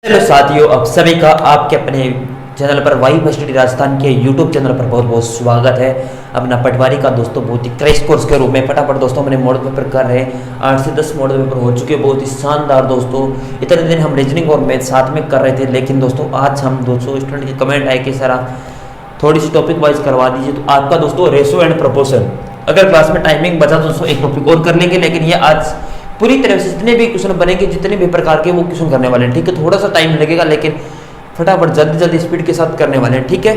Hello साथियों, आप सभी का आपके अपने चैनल पर वाई यूनिवर्सिटी राजस्थान के यूट्यूब चैनल पर बहुत बहुत स्वागत है। अपना पटवारी का दोस्तों बहुत ही क्रैश कोर्स के रूप में फटाफट दोस्तों मैंने मॉडल पेपर कर रहे हैं। 8 से 10 मॉडल पेपर हो चुके हैं, बहुत ही शानदार दोस्तों। इतने दिन हम रीजनिंग और मैथ साथ में कर रहे थे, लेकिन दोस्तों आज हम दोस्तों स्टूडेंट के कमेंट आए कि सर आप थोड़ी सी टॉपिक वाइज करवा दीजिए। तो आपका दोस्तों रेशो एंड प्रपोर्शन, अगर क्लास में टाइमिंग बचा तो दोस्तों एक टॉपिक और कर लेंगे, लेकिन ये आज पूरी तरह से जितने भी क्वेश्चन बनेंगे, जितने भी प्रकार के वो क्वेश्चन करने वाले हैं। ठीक है, थोड़ा सा टाइम लगेगा लेकिन फटाफट जल्दी जल्दी स्पीड के साथ करने वाले हैं। ठीक है,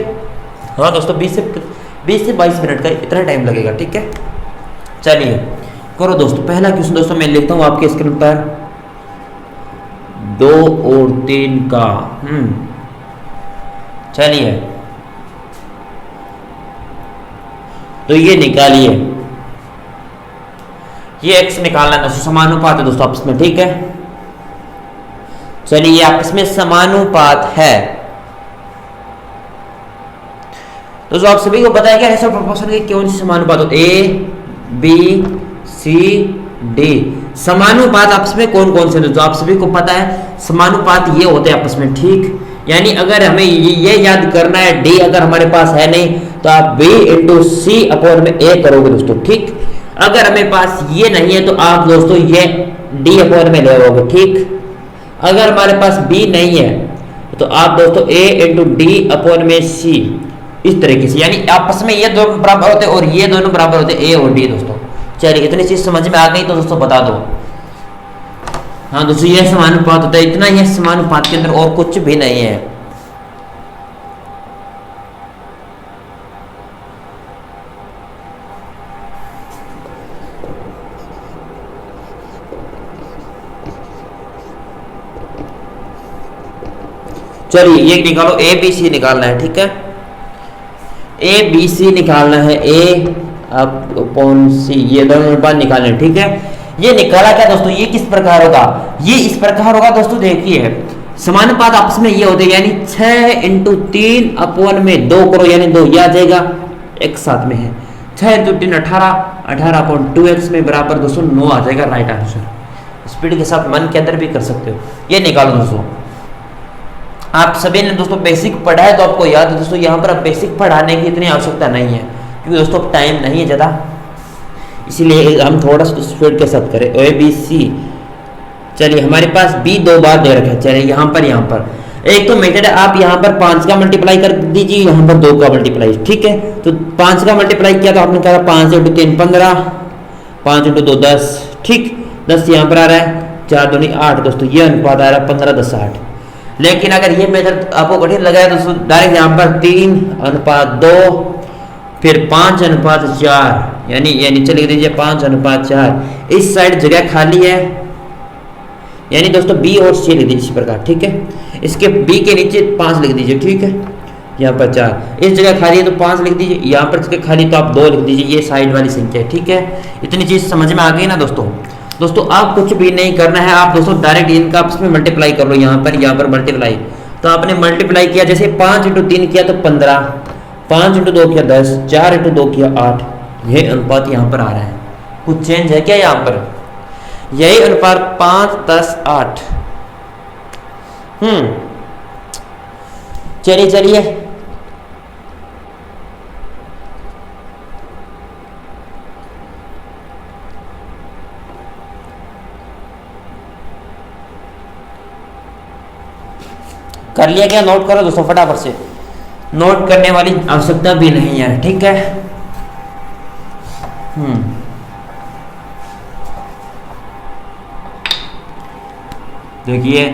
हाँ दोस्तों 20 से 22 मिनट का इतना टाइम लगेगा। ठीक है, चलिए करो दोस्तों। पहला क्वेश्चन दोस्तों मैं लिखता हूँ आपके स्क्रीन पर, 2 और 3 का। चलिए तो ये निकालिए, ये x निकालना है दोस्तों, समानुपात है दोस्तों आपस में। ठीक है, चलिए ये आपस में समानुपात है। दोस्तों आप सभी को पता है क्या रेशो प्रोपोर्शन की कौन सी समानुपात होते हैं? A B C D समानुपात आपस में कौन कौन से दोस्तों आप सभी को पता है। समानुपात ये होते हैं आपस में। ठीक, यानी अगर हमें ये याद करना है, D अगर हमारे पास है नहीं तो आप B इंटू सी अपॉन में A करोगे दोस्तों। ठीक, अगर हमें पास ये नहीं है तो आप दोस्तों ये D अपॉन में ले आओगे। ठीक, अगर हमारे पास B नहीं है तो आप दोस्तों A इंटू डी अपॉन में C, इस तरीके से, यानी आपस में ये दोनों बराबर होते हैं और ये दोनों बराबर होते हैं A और D दोस्तों। चलिए इतनी चीज समझ में आ गई तो दोस्तों बता दो। हाँ दोस्तों ये समानुपात होता है, इतना ही समानुपात के अंदर और कुछ भी नहीं है। चलिए ये निकालो, ए बी सी निकालना है। ठीक है, ए बी सी निकालना है, ए अपॉन सी, ये दोनों अनुपात निकालने हैं। ठीक है, ये निकाला क्या दोस्तों, ये किस प्रकार होगा? ये इस प्रकार होगा दोस्तों, देखिए समानुपात आपस में ये होते हैं, यानी 6 इंटू 3 अपॉन में 2 करो, यानी 2 ये आ जाएगा, एक साथ में है 6 इंटू 3 18, 18 अपॉन 2x में बराबर दोस्तों 9 आ जाएगा राइट आंसर। स्पीड के साथ मन के अंदर भी कर सकते हो। ये निकालो दोस्तों, आप सभी ने दोस्तों बेसिक पढ़ा है तो आपको याद है दोस्तों। यहाँ पर अब बेसिक पढ़ाने की इतनी आवश्यकता नहीं है क्योंकि दोस्तों टाइम नहीं है ज़्यादा, इसीलिए हम थोड़ा सा स्पीड के साथ करें। ए बी सी, चलिए हमारे पास B 2 बार दे रखा है। चलिए यहाँ पर एक तो मेथड है, आप यहाँ पर 5 का मल्टीप्लाई कर दीजिए, यहाँ पर 2 का मल्टीप्लाई। ठीक है, तो 5 का मल्टीप्लाई किया तो आपने कहा 5 इंटू 3 15, 5 इंटू 2 10। ठीक, 10 यहाँ पर आ रहा है, 4 दूनी 8 दोस्तों, ये अनुपात आ रहा है 15 10 8। लेकिन अगर ये मेथड आपको कठिन लगा है तो डायरेक्ट यहाँ पर 3 अनुपात 2, फिर 5 अनुपात 4, यानी नीचे लिख दीजिए 5 अनुपात 4। इस साइड जगह खाली है, यानी दोस्तों B और C लिख दीजिए इस प्रकार। ठीक है, इसके B के नीचे 5 लिख दीजिए। ठीक है, यहाँ पर 4, इस जगह खाली है तो 5 लिख दीजिए, यहाँ पर जगह खाली तो आप 2 लिख दीजिए, ये साइड वाली संख्या है। ठीक है, इतनी चीज समझ में आ गई ना दोस्तों। दोस्तों आप कुछ भी नहीं करना है, आप दोस्तों डायरेक्ट इनका आपस में मल्टीप्लाई कर लो। यहाँ पर मल्टीप्लाई, तो आपने मल्टीप्लाई किया, जैसे 5 इंटू 3 किया तो 15, 5 इंटू 2 किया 10, 4 इंटू 2 किया 8। यही अनुपात यहाँ पर आ रहा है, कुछ चेंज है क्या यहाँ पर? यही अनुपात 5 10 8। चलिए कर लिया क्या? नोट करो दोस्तों फटाफट से, नोट करने वाली आवश्यकता भी नहीं है। ठीक है, देखिए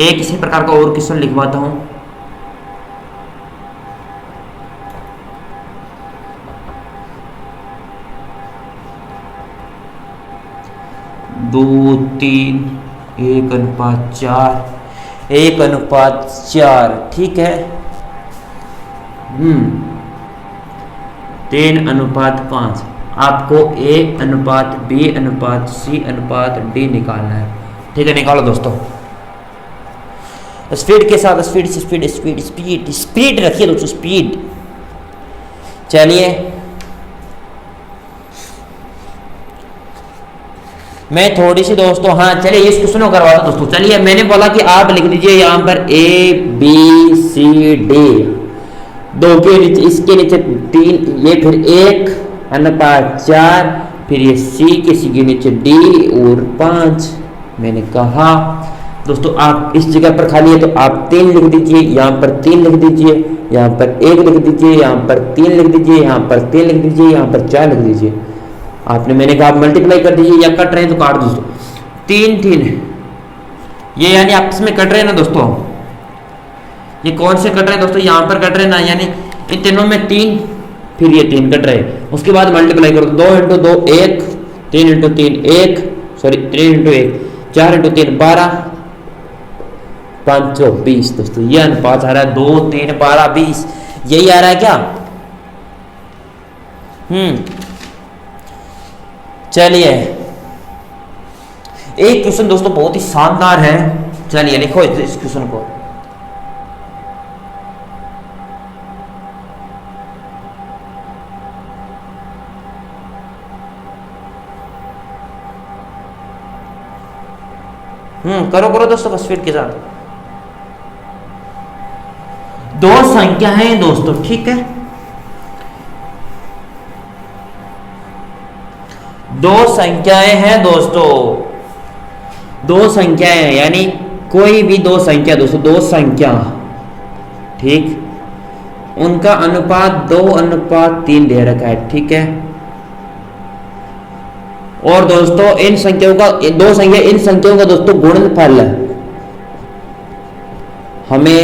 एक इसी प्रकार का और क्वेश्चन लिखवाता हूं। दो 3 1 अनुपात 4, 1 अनुपात 4। ठीक है, 3 अनुपात 5। आपको A अनुपात B अनुपात C अनुपात D निकालना है। ठीक है, निकालो दोस्तों स्पीड के साथ, speed speed speed speed speed रखिए दोस्तों, स्पीड। चलिए मैं थोड़ी सी दोस्तों, हाँ चलिए इस क्वेश्चन को करवाता हूं दोस्तों। चलिए मैंने बोला कि आप लिख दीजिए यहाँ पर ए बी सी डी, दो के नीचे, इसके नीचे 3, ये फिर 1 अनुपात 4, फिर ये सी के नीचे डी और 5। मैंने कहा दोस्तों आप इस जगह पर खाली है तो आप 3 लिख दीजिए, यहाँ पर 3 लिख दीजिए, यहाँ पर 1 लिख दीजिए, यहाँ पर 3 लिख दीजिए, यहाँ पर 3 लिख दीजिए, यहाँ पर 4 लिख दीजिए। आपने, मैंने कहा आप मल्टीप्लाई कर दीजिए या कट रहे हैं तो काट दोस्तों। 3 3 ये यानी आपस में कट रहे हैं ना दोस्तों, ये कौन से कट रहे हैं दोस्तों, यहाँ पर कट रहे हैं ना, यानी इन तीनों में 3, फिर ये 3 कट रहे हैं। उसके बाद मल्टीप्लाई करो, 2 × 2 1, 3 × 3 1, सॉरी 3 × 1 4 × 3 12, 5 20 दोस्तों। ये अनुपात आ रहा है 2 3 12 20, यही आ रहा है क्या? चलिए एक क्वेश्चन दोस्तों बहुत ही शानदार है, चलिए लिखो इस क्वेश्चन को। करो करो दोस्तों बस स्पीड के साथ। 2 संख्या है दोस्तों, ठीक है, 2 संख्याएं हैं दोस्तों, 2 संख्याएं हैं, यानी कोई भी 2 संख्या दोस्तों, 2 संख्या, ठीक, उनका अनुपात 2:3 दे रखा है, ठीक है। और दोस्तों इन संख्याओं का, 2 संख्या, इन संख्याओं का दोस्तों गुणनफल हमें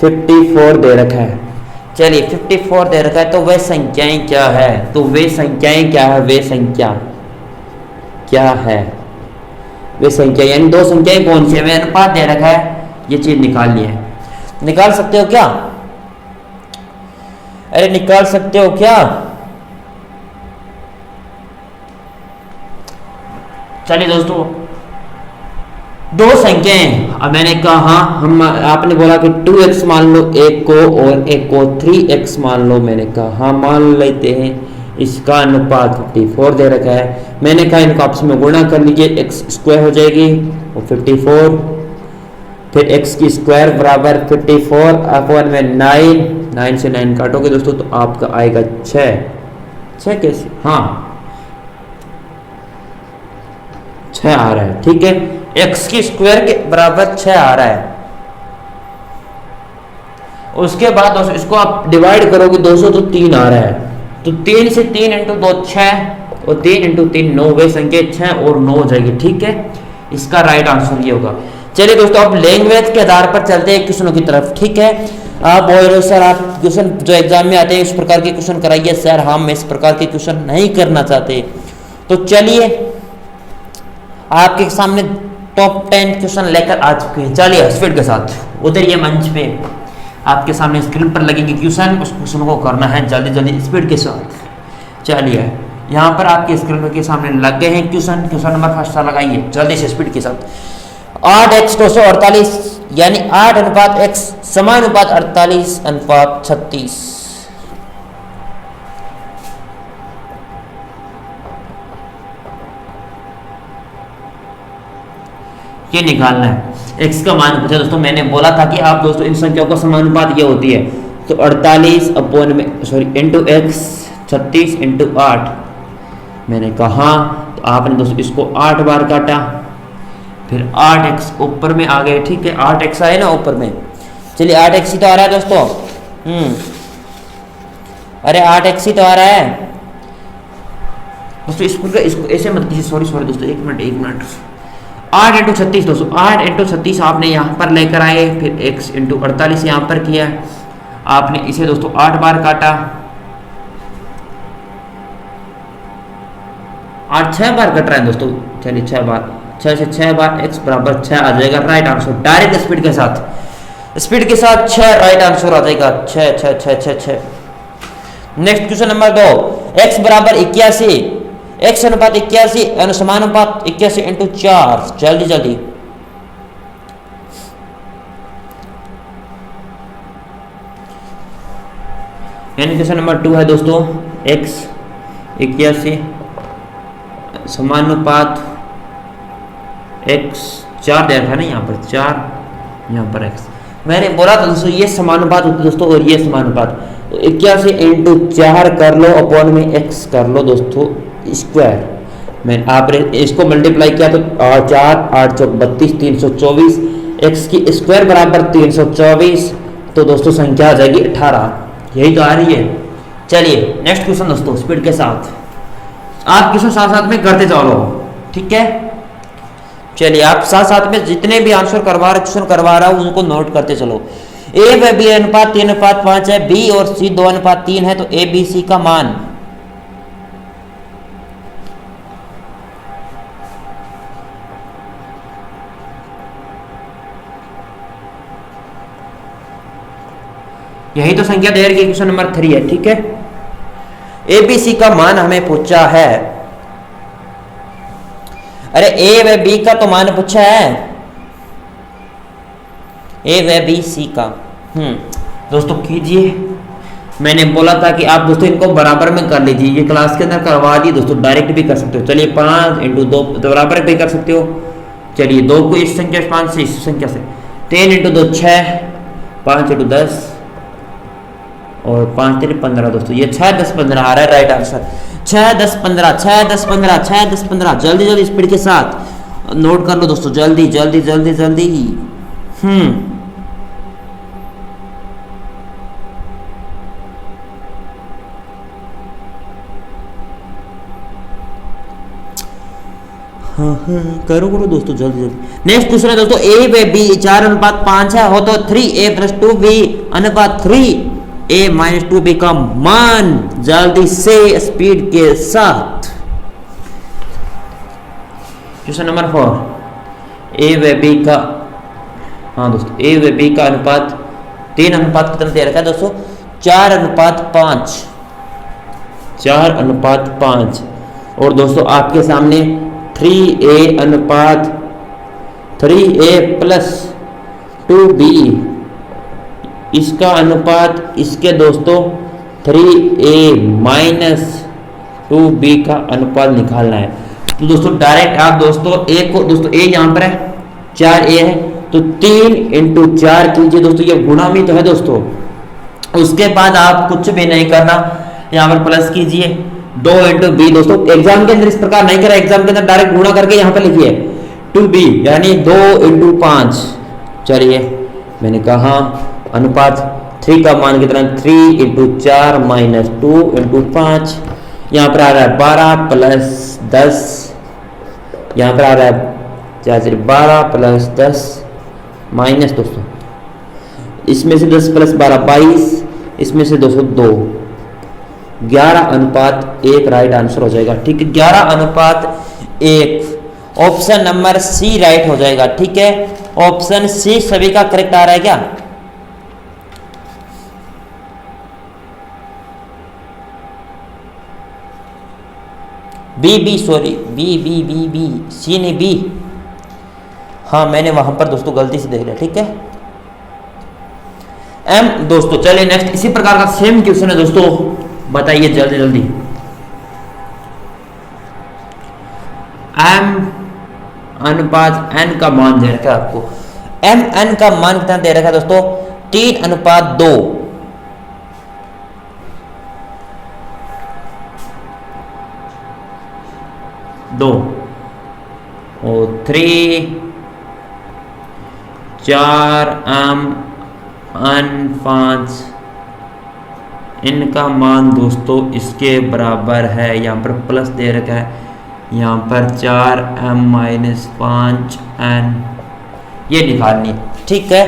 54 दे रखा है। चलिए 54 दे रखा है, तो वे संख्याएं क्या है, तो वे संख्याएं क्या है, वे संख्या क्या है, वे संख्या यानी 2 संख्याएं कौन सी है, वे अनुपात दे रखा है, ये चीज निकालनी है। निकाल सकते हो क्या? अरे निकाल सकते हो क्या? चलिए दोस्तों 2 संख्याएं, अब मैंने कहा हाँ, हम, आपने बोला कि 2x मान लो एक को और एक को 3x मान लो, मैंने कहा हाँ मान लेते हैं, इसका अनुपात 54 दे रखा है। मैंने कहा इनको आपस में गुणा कर लीजिए, x² हो जाएगी और 54, फिर x की स्क्वायर बराबर 54 अपॉन में 9 से 9 काटोगे दोस्तों तो आपका आएगा 6 कैसे, हाँ 6 आ रहा है, ठीक है, x की स्क्वायर के बराबर 6 आ रहा है। उसके बाद दोस्तों इसको आप डिवाइड करोगे 200 तो 3 आ रहा है, तो 3 से 3 × 2 6 और 3 × 3 9, वे संख्या 6 और 9 हो जाएगी, ठीक है। इसका राइट आंसर ये होगा। चलिए दोस्तों आप लैंग्वेज के आधार पर चलते हैं क्वेश्चनों की तरफ, ठीक है। आप बोल रहे हो सर आप क्वेश्चन जो एग्जाम में आते हैं इस प्रकार के क्वेश्चन कराइए, सर हम इस प्रकार के क्वेश्चन नहीं करना चाहते, तो चलिए आपके सामने टॉप 10 क्वेश्चन लेकर आ चुके हैं। चलिए स्पीड के साथ, उधर ये मंच पे आपके सामने स्क्रीन पर लगेंगे क्वेश्चन, उस क्वेश्चन को करना है जल्दी जल्दी स्पीड के साथ। चलिए यहाँ पर आपके स्क्रीन के सामने लग गए हैं क्वेश्चन, क्वेश्चन नंबर फर्स्ट लगाइए जल्दी से स्पीड के साथ। 8x 248 यानी 8:x समानुपात 48:36। ये निकालना है, x का मान पूछा दोस्तों। मैंने बोला था कि आप दोस्तों इन संख्याओं का समानुपात ये होती है, तो 48 अपॉन में सॉरी इंटू x 36 × 8। मैंने कहा तो आपने दोस्तों इसको 8 बार काटा, फिर 8x ऊपर में आ गए, ठीक है, 8x आए ना ऊपर में। चलिए 8x ही तो आ रहा है दोस्तों, अरे 8x ही तो आ रहा है दोस्तों। इसको ऐसे मत कीजिए, सॉरी दोस्तों, एक मिनट 8 × 36 दोस्तों, 8 × 36 आपने यहाँ पर लेकर आए, फिर x × 48 यहाँ पर किया, आपने इसे दोस्तों 8 बार काटा, 8 6 बार कट रहा है दोस्तों। चलिए 6 बार, 6 से 6 बार x बराबर 6 आ जाएगा राइट आंसर, डायरेक्ट स्पीड के साथ 6 राइट आंसर आ जाएगा, 6। नेक्स्ट क्वेश्चन नंबर 2, x बराबर 81, x अनुपात 81 समानुपात 81 × 4। जल्दी यानी क्वेश्चन नंबर 2 है दोस्तों, x 81 समानुपात x 4 दे रखा है ना, यहाँ पर 4, यहाँ पर x। मैंने बोला था दोस्तों ये समानुपात होता है दोस्तों, और ये समानुपात। तो 81 इंटू 4 कर लो अपॉन में x कर लो दोस्तों स्क्वायर। मैं आपने इसको मल्टीप्लाई किया तो 4 8 चौक 32 324, x की स्क्वायर बराबर 324, तो दोस्तों संख्या आ जाएगी 18। यही तो आ रही है। चलिए नेक्स्ट क्वेश्चन दोस्तों स्पीड के साथ, आप क्वेश्चन साथ साथ में करते चलो, ठीक है। चलिए आप साथ साथ में जितने भी आंसर करवा रहे क्वेश्चन करवा रहा हूं उनको नोट करते चलो। ए व बी अनुपात 3:5 है, बी और सी 2:3 है, तो ए बी सी का मान यही तो संख्या दे रही क्वेश्चन नंबर 3 है, ठीक है। ए बी सी का मान हमें पूछा है, अरे ए व बी का तो मान पूछा है, ए व बी सी का। दोस्तों कीजिए, मैंने बोला था कि आप दोस्तों इनको बराबर में कर लीजिए, ये क्लास के अंदर करवा दी दोस्तों, डायरेक्ट भी कर सकते हो। चलिए 5 इंटू 2 तो बराबर भी कर सकते हो। चलिए 2 को इस संख्या से 5 से इस संख्या से, 3 इंटू 2 6, 5 इंटू 10 और 5 3 15 दोस्तों, ये 6 10 15 आ रहा है राइट आंसर। 6 10 15 6 10 15 6 10 15, जल्दी जल्दी स्पीड के साथ नोट कर लो दोस्तों, जल्दी जल्दी जल्दी जल्दी। हाँ करो करो दोस्तों जल्दी जल्दी। नेक्स्ट क्वेश्चन है दोस्तों, ए व बी 4:5 है, हो तो 3a + 2b अनुपात 3a - 2b का मान, जल्दी से स्पीड के साथ। क्वेश्चन नंबर 4, ए व बी का, हाँ दोस्तों ए व बी का अनुपात 3 अनुपात कितना दे रखा है दोस्तों, 4:5, 4:5। और दोस्तों आपके सामने 3a अनुपात 3a + 2b, इसका अनुपात इसके दोस्तों 3a - 2b का अनुपात निकालना है। तो दोस्तों डायरेक्ट आप दोस्तों a को, दोस्तों a यहाँ पर है 4a है, तो 3 इंटू 4 कीजिए दोस्तों, ये गुणा में तो है दोस्तों। उसके बाद आप कुछ भी नहीं करना, यहाँ पर प्लस कीजिए 2 इंटू बी। दोस्तों एग्जाम के अंदर इस प्रकार नहीं करा, एग्जाम के अंदर डायरेक्ट गुणा करके यहाँ पर लिखिए 2b यानी 2 इंटू 5। चलिए मैंने कहा अनुपात 3 का मान कितना, 3 इंटू 4 - 2 इंटू 5, यहाँ पर आ रहा है 12 + 10, यहाँ पर आ रहा है 12 + 10 माइनस दोस्तों, इसमें से 10 + 12 22, इसमें से 202, 11:1 राइट आंसर हो जाएगा, ठीक है। 11:1 ऑप्शन नंबर सी राइट हो जाएगा, ठीक है। ऑप्शन सी सभी का करेक्ट आ रहा है क्या? बी सॉरी बी सी नहीं बी, हाँ मैंने वहां पर दोस्तों गलती से देख लिया, ठीक है। एम दोस्तों चलिए नेक्स्ट इसी प्रकार का सेम क्वेश्चन है दोस्तों, बताइए जल्दी जल्दी। एम अनुपात एन का मान दे रखा है आपको, एम एन का मान कितना दे रखा है दोस्तों, 3:2। और 3 4 एन 5, इनका मान दोस्तों इसके बराबर है, यहाँ पर प्लस दे रखा है, यहाँ पर 4m - 5n, ये निकालनी है, ठीक है।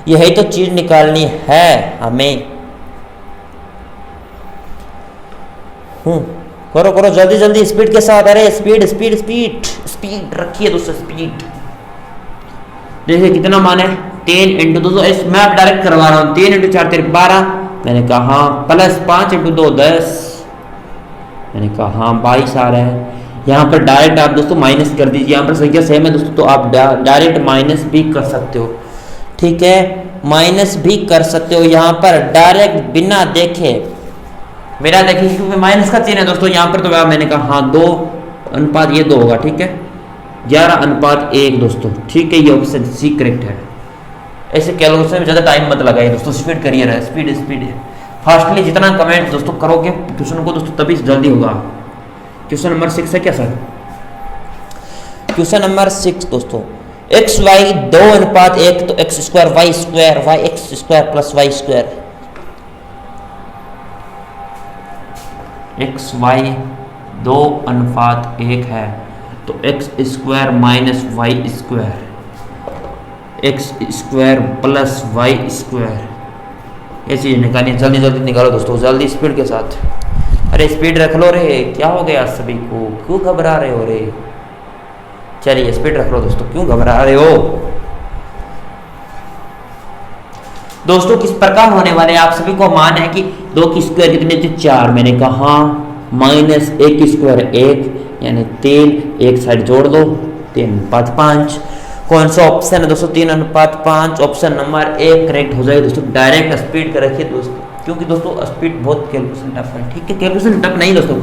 यही तो चीज निकालनी है हमें। करो करो जल्दी जल्दी स्पीड के साथ, अरे स्पीड स्पीड स्पीड स्पीड रखिए दोस्तों, स्पीड। देखिए कितना मान है, 3 इंटू 2, इस मैं डायरेक्ट करवा रहा हूँ, 3 इंटू 4 3 12, मैंने कहा हाँ, प्लस 5 इंटू 2 10, मैंने कहा हाँ 22 आ रहा है। यहाँ पर डायरेक्ट आप दोस्तों माइनस कर दीजिए, यहाँ पर संख्या सेम है दोस्तों, तो आप डायरेक्ट माइनस भी कर सकते हो, ठीक है। माइनस भी कर सकते हो यहाँ पर डायरेक्ट बिना देखे, मेरा देखिए क्योंकि माइनस का चिन्ह है दोस्तों यहाँ पर, तो मैंने कहा हाँ 2 अनुपात ये 2 होगा, ठीक है। 11:1 दोस्तों, ठीक है, ये ऑप्शन सी करेक्ट है। ऐसे कैलकुलेशन में ज़्यादा टाइम मत लगाइए दोस्तों, स्पीड करिए रहा, स्पीड है। फास्टली जितना कमेंट दोस्तों करोगे क्वेश्चन को दोस्तों तभी जल्दी होगा। क्वेश्चन नंबर 6 है क्या सर? क्वेश्चन नंबर 6 दोस्तों, एक्स वाई 2:1 तो X square Y square Y X square plus Y square. X Y 2:1 है तो X square minus Y square, X square plus Y square, ये चीज़ निकालिए, जल्दी जल्दी निकालो दोस्तों, जल्दी स्पीड के साथ। अरे स्पीड रख लो रे, क्या हो गया सभी को, क्यों घबरा रहे हो रे? चलिए स्पीड रख लो दोस्तों, क्यों घबरा रहे हो दोस्तों? किस प्रकार होने वाले आप सभी को मान है कि 2 की स्क्वायर कितने थे? 4। मैंने कहा माइनस 1 की स्क्वायर 1 यानी 3, एक साइड जोड़ दो, 3:5। कौन सा ऑप्शन है दोस्तों? 3:5। ऑप्शन नंबर 1 करेक्ट हो जाएगा दोस्तों। डायरेक्ट स्पीड कर रखिए दोस्तों, क्योंकि दोस्तों स्पीड बहुत कैलकुलेशन टफ है, ठीक है। कैलकुलेशन टफ नहीं दोस्तों,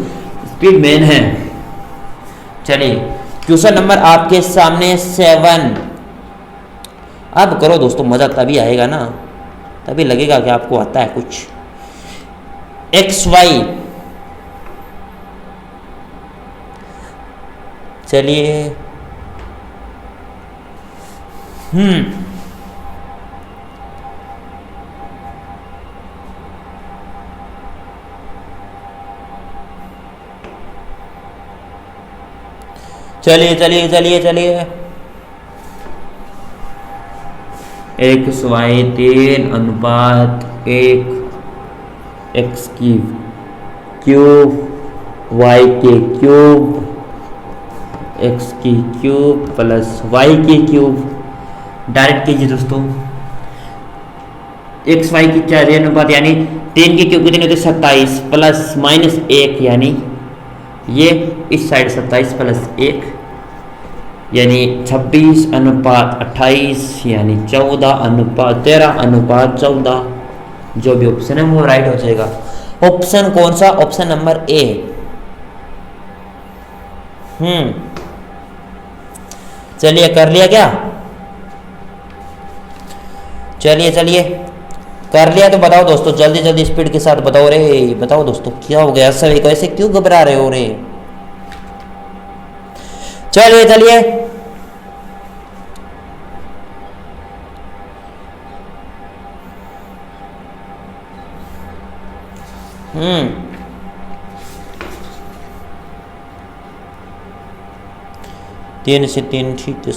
स्पीड मेन है। चलिए क्वेश्चन नंबर आपके सामने 7। अब करो दोस्तों, मजा तभी आएगा ना, तभी लगेगा कि आपको आता है कुछ। एक्स वाई, चलिए चलिए चलिए चलिए चलिए, एक्स वाई 3:1 एक्स की क्यूब वाई के क्यूब एक्स की क्यूब प्लस वाई की क्यूब। डायरेक्ट कीजिए दोस्तों, एक्स वाई की क्या अनुपात यानी 3 के क्यूब कितने होते? 27 प्लस माइनस 1 यानी ये इस साइड 27 प्लस 1 यानी 26:28 यानी 13:14। जो भी ऑप्शन है वो राइट हो जाएगा। ऑप्शन कौन सा? Option number A. चलिए कर लिया क्या? चलिए चलिए कर लिया तो बताओ दोस्तों, जल्दी जल्दी स्पीड के साथ बताओ रे, बताओ दोस्तों क्या हो गया सभी को, ऐसे क्यों घबरा रहे हो रे? चलिए चलिए तीन से 3 ठीक है।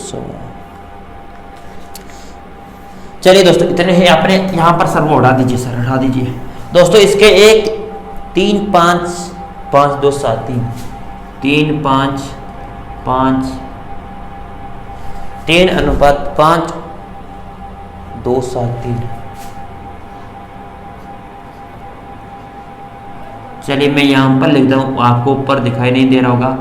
चलिए दोस्तों इतने ही, आपने यहाँ पर सर वो हटा दीजिए, सर हटा दीजिए दोस्तों। इसके 1 3 5 5 2 7 3 5 5 3:5 2 7 3। चलिए मैं यहाँ पर लिखता हूँ, आपको ऊपर दिखाई नहीं दे रहा होगा।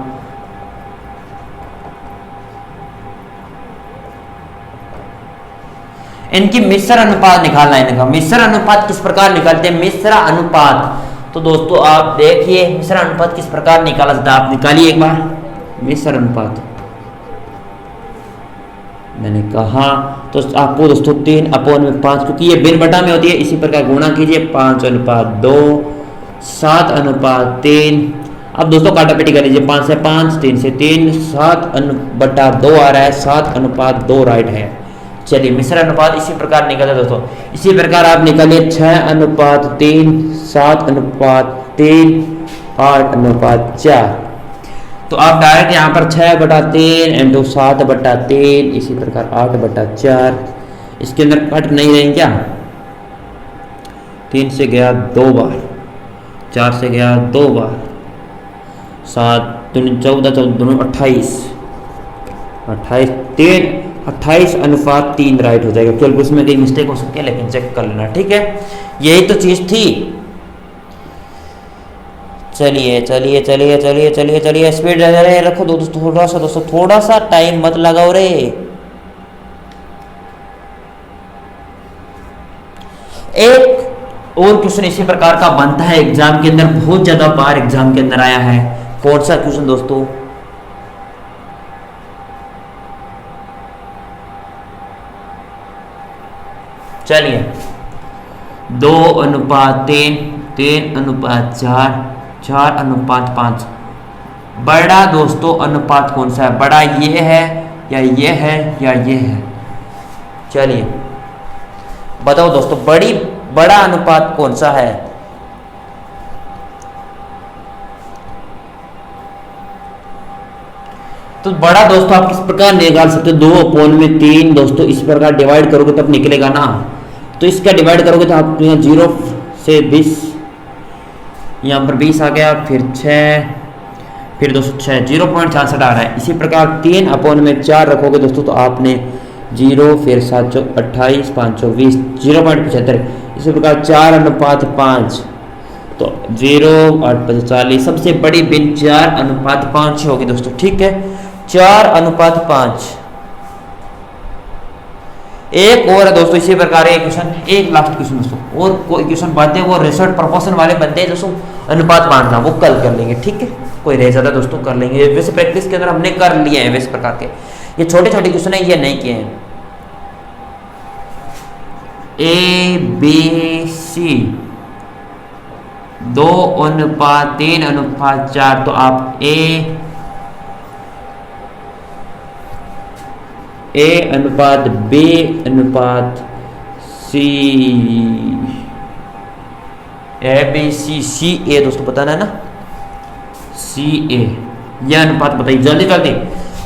इनकी मिश्र अनुपात निकालना है इनका। मिश्र अनुपात किस प्रकार निकालते हैं? मिश्र अनुपात तो दोस्तों आप देखिए मिश्र अनुपात किस प्रकार निकाला जाता है, आप निकालिए एक बार मिश्र अनुपात। मैंने कहा तो आपको दोस्तों 3/5, क्योंकि ये भिन्न बटा में होती है, इसी प्रकार गुणा कीजिए 5:2 7/3। अब दोस्तों काटापीटी कर लीजिए, 5 से 5 3 से 3 7/2 आ रहा है, 7/2 राइट है। चलिए मिश्र अनुपात इसी प्रकार निकलता है दोस्तों। इसी प्रकार आप निकालिए 6:3 7/3 8/4। तो आप डायरेक्ट यहाँ पर 6/3 इंटू 7/3 इसी प्रकार 8/4। इसके अंदर कट नहीं रहेंगे क्या? 3 से गया 2 बार, 4 से गया 2 बार, 7 14 14 28 28:3 राइट हो जाएगा। केवल उसमें कहीं मिस्टेक हो सकती है, लेकिन चेक कर लेना, ठीक है। यही तो चीज थी। चलिए चलिए चलिए चलिए चलिए चलिए स्पीड रखो दोस्तों, थोड़ा सा टाइम मत लगाओ रे। एक और क्वेश्चन इसी प्रकार का बनता है एग्जाम के अंदर, बहुत ज्यादा बार एग्जाम के अंदर आया है। कौन सा क्वेश्चन दोस्तों? चलिए 2:3, 3:4, 4:5। बड़ा दोस्तों अनुपात कौन सा है? बड़ा ये है या ये है या ये है? चलिए बताओ दोस्तों, बड़ा अनुपात कौन सा है? तो बड़ा दोस्तों आप किस प्रकार निकाल सकते हो? 2/3 दोस्तों इस प्रकार डिवाइड करोगे तब निकलेगा ना। तो इसका डिवाइड करोगे तो आप 0 से 20, यहाँ पर 20 आ गया, फिर 6, फिर दोस्तों 6, 0.66 आ रहा है। इसी प्रकार 3/4 रखोगे दोस्तों तो आपने 0, फिर 728, 520, 0.75। इसी प्रकार 4:5 तो 0:8 सबसे बड़ी बिन 4:5 होगी दोस्तों, ठीक है 4:5। एक और है दोस्तों इसी प्रकार एक क्वेश्चन, एक लास्ट क्वेश्चन दोस्तों, और कोई क्वेश्चन बातें वो रेशो प्रोपोर्शन वाले बनते हैं दोस्तों, अनुपात बांटना वो कल कर लेंगे, ठीक है। कोई रह जाता दोस्तों कर लेंगे, वैसे प्रैक्टिस के अंदर हमने कर लिए हैं वैसे प्रकार के, ये छोटे छोटे क्वेश्चन है, ये नहीं किए हैं। ABC 2:3:4 तो आप A/B/C ABCCA दोस्तों बताना है ना, CA यह अनुपात बताइए जल्दी जल्दी,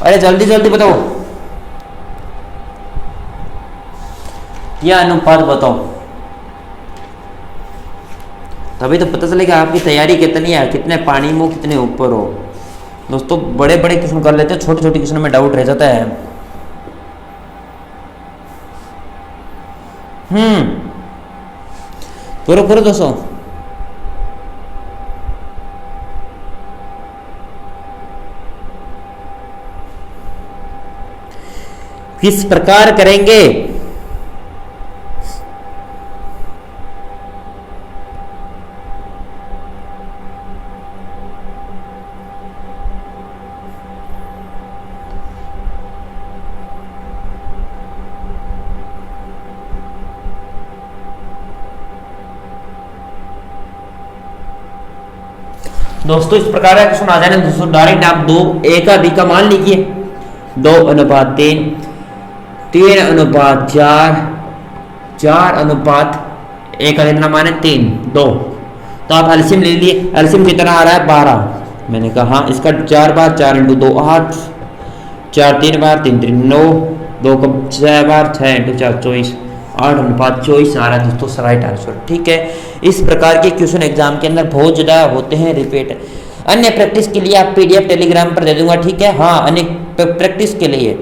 अरे जल्दी जल्दी बताओ, यह अनुपात बताओ, तभी तो पता चलेगा आपकी तैयारी कितनी है, कितने पानी में हो, कितने ऊपर हो। दोस्तों बड़े बड़े क्वेश्चन कर लेते हैं, छोटे छोटे क्वेश्चन में डाउट रह जाता है। करो करो दोस्तों, किस प्रकार करेंगे? दोस्तों इस प्रकार का क्वेश्चन आ जाए ना दोस्तों, डायरेक्ट आप 2 A का B का मान लीजिए, 2:3, 3:4, 4:1 का कितना मान है 3, 2, तो आप एलसीएम ले लिए, एलसीएम कितना आ रहा है 12, मैंने कहा हाँ इसका 4 बार 4 × 2 8, 4 3 बार 3 3 9, 2 को 6 बार 6 × 4 24, 8:24 आ रहा है दोस्तों राइट आंसर, ठीक है। इस प्रकार के क्वेश्चन एग्जाम के अंदर बहुत ज़्यादा होते हैं रिपीट। अन्य प्रैक्टिस के लिए आप PDF टेलीग्राम पर दे दूंगा, ठीक है। हाँ अन्य प्रैक्टिस के लिए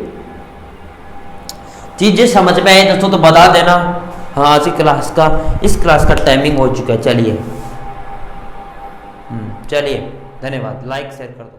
चीजें समझ में आए दोस्तों तो बता देना। हाँ आज इस क्लास का टाइमिंग हो चुका है, चलिए चलिए धन्यवाद, लाइक शेयर कर दो।